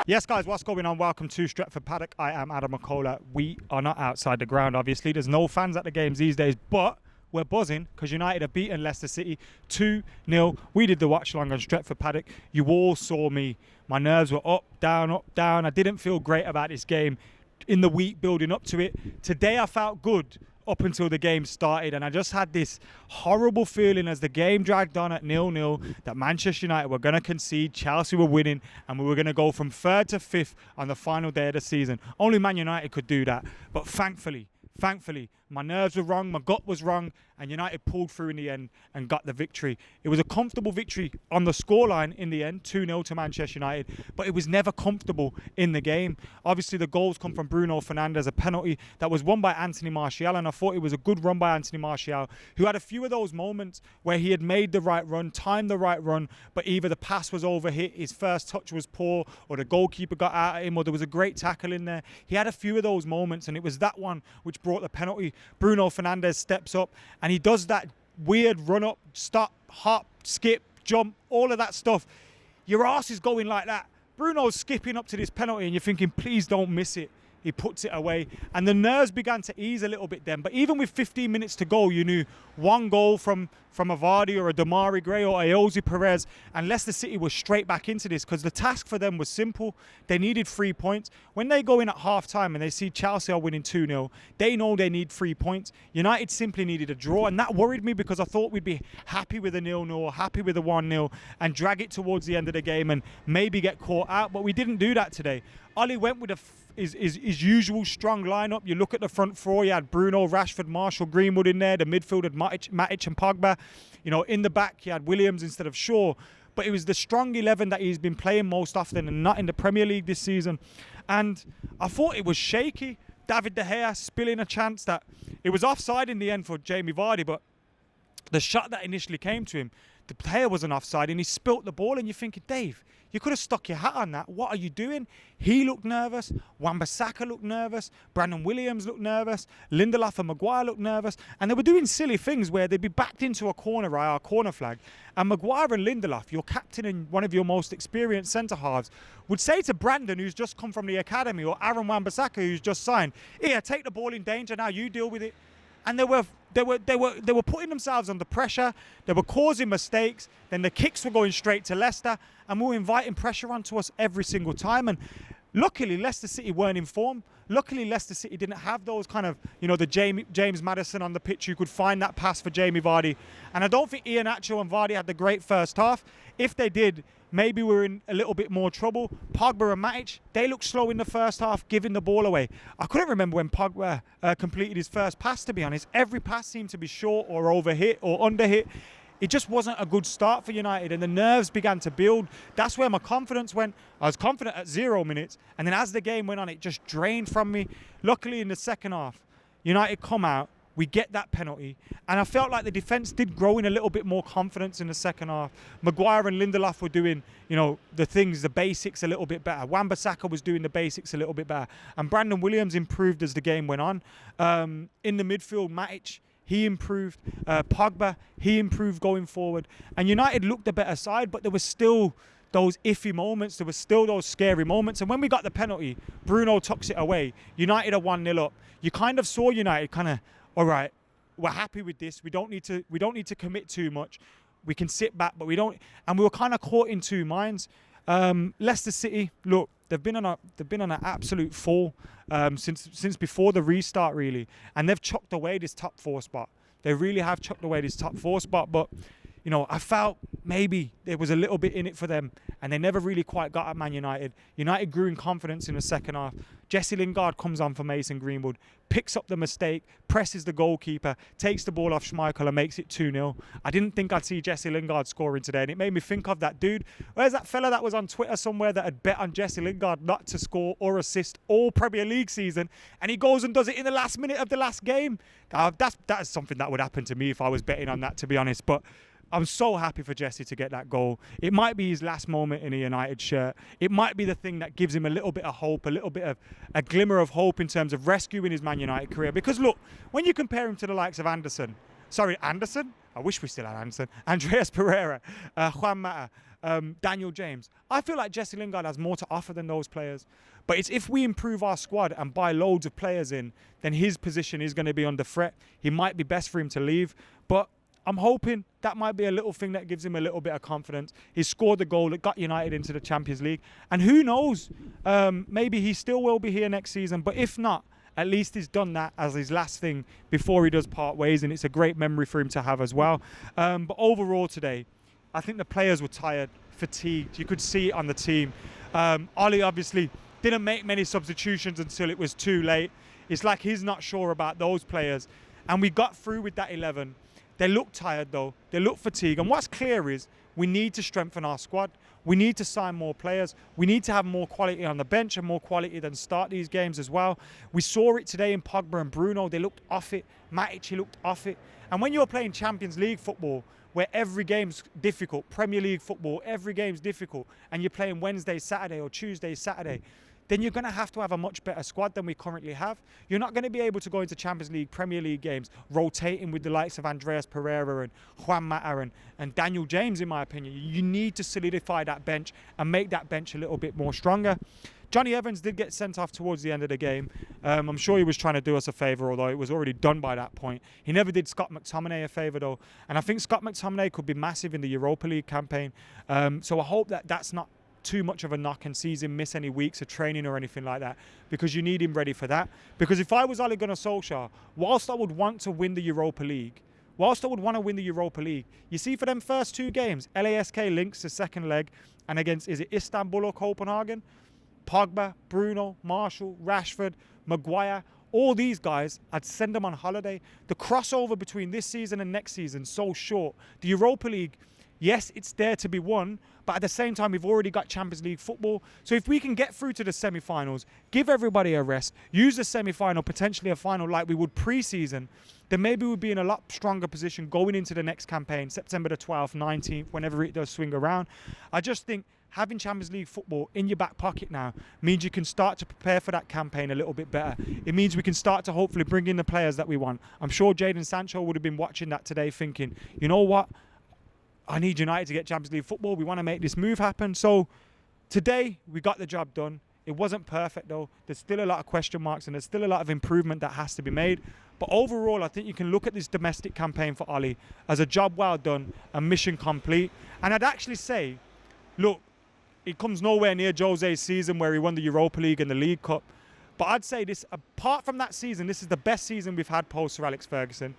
Yes, guys, what's going on? Welcome to Stretford Paddock. I am Adam McKola. We are not outside the ground, obviously. There's no fans at the games these days, but we're buzzing because United have beaten Leicester City 2-0. We did the watch along on Stretford Paddock. You all saw me. My nerves were up, down, up, down. I didn't feel great about this game in the week building up to it. Today I felt good up until the game started, and I just had this horrible feeling as the game dragged on at 0-0 that Manchester United were going to concede, Chelsea were winning, and we were going to go from third to fifth on the final day of the season. Only Man United could do that, but thankfully, my nerves were wrong, my gut was wrong, and United pulled through in the end and got the victory. It was a comfortable victory on the scoreline in the end, 2-0 to Manchester United, but it was never comfortable in the game. Obviously, the goals come from Bruno Fernandes, a penalty that was won by Anthony Martial, and I thought it was a good run by Anthony Martial, who had a few of those moments where he had made the right run, timed the right run, but either the pass was overhit, his first touch was poor, or the goalkeeper got out at him, or there was a great tackle in there. He had a few of those moments, and it was that one which brought the penalty. Bruno Fernandes steps up and he does that weird run up, stop, hop, skip, jump, all of that stuff. Your arse is going like that. Bruno's skipping up to this penalty and you're thinking, please don't miss it. He puts it away and the nerves began to ease a little bit then. But even with 15 minutes to go, you knew one goal from a Vardy or a Damari Gray or a Jose Perez, and Leicester City was straight back into this because the task for them was simple. They needed 3 points. When they go in at half-time and they see Chelsea are winning 2-0, they know they need 3 points. United simply needed a draw, and that worried me because I thought we'd be happy with a 0-0, happy with a 1-0, and drag it towards the end of the game and maybe get caught out, but we didn't do that today. Ollie went with his usual strong lineup. You look at the front four, you had Bruno, Rashford, Marshall, Greenwood in there. The midfield had Matic and Pogba. You know, in the back, you had Williams instead of Shaw. But it was the strong 11 that he's been playing most often and not in the Premier League this season. And I thought it was shaky. David De Gea spilling a chance that it was offside in the end for Jamie Vardy, but the shot that initially came to him, the player wasn't offside and he spilt the ball, and you're thinking, Dave, you could have stuck your hat on that. What are you doing? He looked nervous. Wan-Bissaka looked nervous. Brandon Williams looked nervous. Lindelof and Maguire looked nervous. And they were doing silly things where they'd be backed into a corner, right, our corner flag. And Maguire and Lindelof, your captain and one of your most experienced centre-halves, would say to Brandon, who's just come from the academy, or Aaron Wan-Bissaka, who's just signed, here, take the ball in danger, now you deal with it. And they were putting themselves under pressure. They were causing mistakes. Then the kicks were going straight to Leicester, and we were inviting pressure onto us every single time. And luckily, Leicester City weren't in form. Luckily, Leicester City didn't have those kind of, you know, the James Maddison on the pitch who could find that pass for Jamie Vardy. And I don't think Iheanacho and Vardy had the great first half. If they did, maybe we're in a little bit more trouble. Pogba and Matic, they looked slow in the first half, giving the ball away. I couldn't remember when Pogba completed his first pass, to be honest. Every pass seemed to be short or overhit or underhit. It just wasn't a good start for United, and the nerves began to build. That's where my confidence went. I was confident at 0 minutes, and then as the game went on, it just drained from me. Luckily, in the second half, United come out, we get that penalty, and I felt like the defence did grow in a little bit more confidence in the second half. Maguire and Lindelof were doing, you know, the things, the basics a little bit better. Wan-Bissaka was doing the basics a little bit better, and Brandon Williams improved as the game went on. In the midfield, Matic, he improved. Pogba, he improved going forward. And United looked a better side, but there was still those iffy moments. There were still those scary moments. And when we got the penalty, Bruno tucks it away. United are 1-0 up. You kind of saw United kind of, all right, we're happy with this. We don't need to commit too much. We can sit back, but we don't. And we were kind of caught in two minds. Leicester City, look, they've been on an absolute fall since before the restart, really, and they've chucked away this top 4 spot. They really have chucked away this top 4 spot, but you know, I felt maybe there was a little bit in it for them, and they never really quite got at Man United. United grew in confidence in the second half. Jesse Lingard comes on for Mason Greenwood, picks up the mistake, presses the goalkeeper, takes the ball off Schmeichel and makes it 2-0. I didn't think I'd see Jesse Lingard scoring today, and it made me think of that dude. Where's that fella that was on Twitter somewhere that had bet on Jesse Lingard not to score or assist all Premier League season, and he goes and does it in the last minute of the last game? That is something that would happen to me if I was betting on that, to be honest. But I'm so happy for Jesse to get that goal. It might be his last moment in a United shirt. It might be the thing that gives him a little bit of hope, a little bit of a glimmer of hope in terms of rescuing his Man United career. Because look, when you compare him to the likes of Anderson, I wish we still had Anderson. Andreas Pereira, Juan Mata, Daniel James. I feel like Jesse Lingard has more to offer than those players. But it's if we improve our squad and buy loads of players in, then his position is going to be under threat. He might be best for him to leave. But I'm hoping that might be a little thing that gives him a little bit of confidence. He scored the goal that got United into the Champions League. And who knows, maybe he still will be here next season. But if not, at least he's done that as his last thing before he does part ways. And it's a great memory for him to have as well. But overall today, I think the players were tired, fatigued. You could see it on the team. Ollie obviously didn't make many substitutions until it was too late. It's like he's not sure about those players. And we got through with that 11. They look tired though. They look fatigued. And what's clear is we need to strengthen our squad. We need to sign more players. We need to have more quality on the bench and more quality than start these games as well. We saw it today in Pogba and Bruno. They looked off it. Matic, he looked off it. And when you're playing Champions League football, where every game's difficult, Premier League football, every game's difficult, and you're playing Wednesday, Saturday, or Tuesday, Saturday, then you're going to have a much better squad than we currently have. You're not going to be able to go into Champions League, Premier League games, rotating with the likes of Andreas Pereira and Juan Mata and Daniel James, in my opinion. You need to solidify that bench and make that bench a little bit more stronger. Johnny Evans did get sent off towards the end of the game. I'm sure he was trying to do us a favour, although it was already done by that point. He never did Scott McTominay a favour, though. And I think Scott McTominay could be massive in the Europa League campaign. So I hope that that's not too much of a knock and sees him miss any weeks of training or anything like that, because you need him ready for that. Because if I was Ole Gunnar Solskjaer, whilst I would want to win the Europa League, you see for them first two games, LASK links the second leg, and against, is it Istanbul or Copenhagen? Pogba, Bruno, Marshall, Rashford, Maguire, all these guys, I'd send them on holiday. The crossover between this season and next season so short. The Europa League, yes, it's there to be won, but at the same time, we've already got Champions League football. So if we can get through to the semi-finals, give everybody a rest, use the semi-final, potentially a final like we would pre-season, then maybe we'd be in a lot stronger position going into the next campaign, September the 12th, 19th, whenever it does swing around. I just think having Champions League football in your back pocket now means you can start to prepare for that campaign a little bit better. It means we can start to hopefully bring in the players that we want. I'm sure Jadon Sancho would have been watching that today thinking, you know what? I need United to get Champions League football. We want to make this move happen. So today we got the job done. It wasn't perfect though. There's still a lot of question marks and there's still a lot of improvement that has to be made. But overall, I think you can look at this domestic campaign for Ollie as a job well done, a mission complete. And I'd actually say, look, it comes nowhere near Jose's season where he won the Europa League and the League Cup. But I'd say this, apart from that season, this is the best season we've had post Sir Alex Ferguson.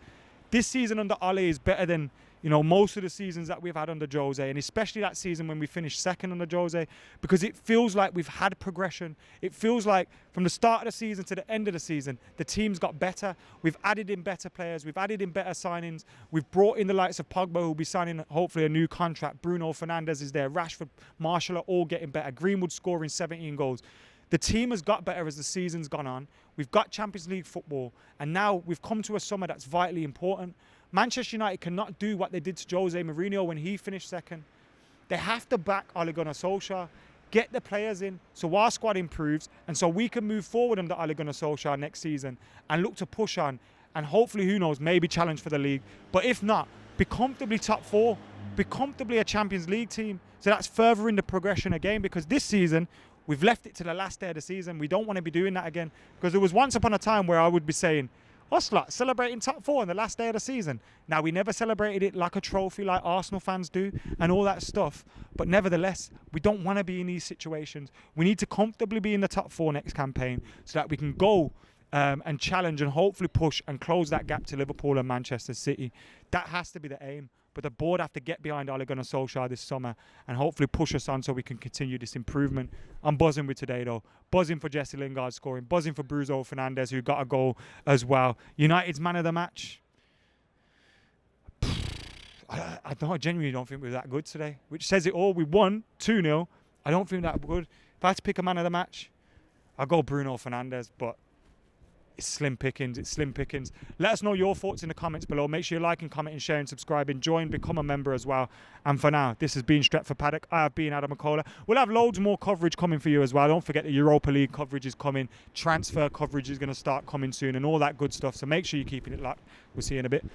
This season under Ollie is better than, you know, most of the seasons that we've had under Jose, and especially that season when we finished second under Jose, because it feels like we've had progression. It feels like from the start of the season to the end of the season, the team's got better. We've added in better players. We've added in better signings. We've brought in the likes of Pogba, who'll be signing hopefully a new contract. Bruno Fernandes is there. Rashford, Marshall are all getting better. Greenwood scoring 17 goals. The team has got better as the season's gone on. We've got Champions League football, and now we've come to a summer that's vitally important. Manchester United cannot do what they did to Jose Mourinho when he finished second. They have to back Ole Gunnar Solskjaer, get the players in so our squad improves and so we can move forward under Ole Gunnar Solskjaer next season and look to push on and hopefully, who knows, maybe challenge for the league. But if not, be comfortably top four, be comfortably a Champions League team. So that's furthering the progression again, because this season, we've left it to the last day of the season. We don't want to be doing that again, because there was once upon a time where I would be saying, us lot celebrating top four on the last day of the season. Now, we never celebrated it like a trophy like Arsenal fans do and all that stuff. But nevertheless, we don't want to be in these situations. We need to comfortably be in the top four next campaign so that we can go and challenge and hopefully push and close that gap to Liverpool and Manchester City. That has to be the aim. But the board have to get behind Ole Gunnar Solskjaer this summer and hopefully push us on so we can continue this improvement. I'm buzzing with today though. Buzzing for Jesse Lingard scoring. Buzzing for Bruno Fernandes, who got a goal as well. United's man of the match. I genuinely don't think we were that good today, which says it all. We won 2-0. I don't think that good. If I had to pick a man of the match, I'll go Bruno Fernandes, but it's slim pickings. It's slim pickings. Let us know your thoughts in the comments below. Make sure you like and comment and share and subscribe and join, become a member as well. And for now, this has been Stretford Paddock. I have been Adam McKola. We'll have loads more coverage coming for you as well. Don't forget the Europa League coverage is coming. Transfer coverage is going to start coming soon and all that good stuff. So make sure you're keeping it locked. We'll see you in a bit.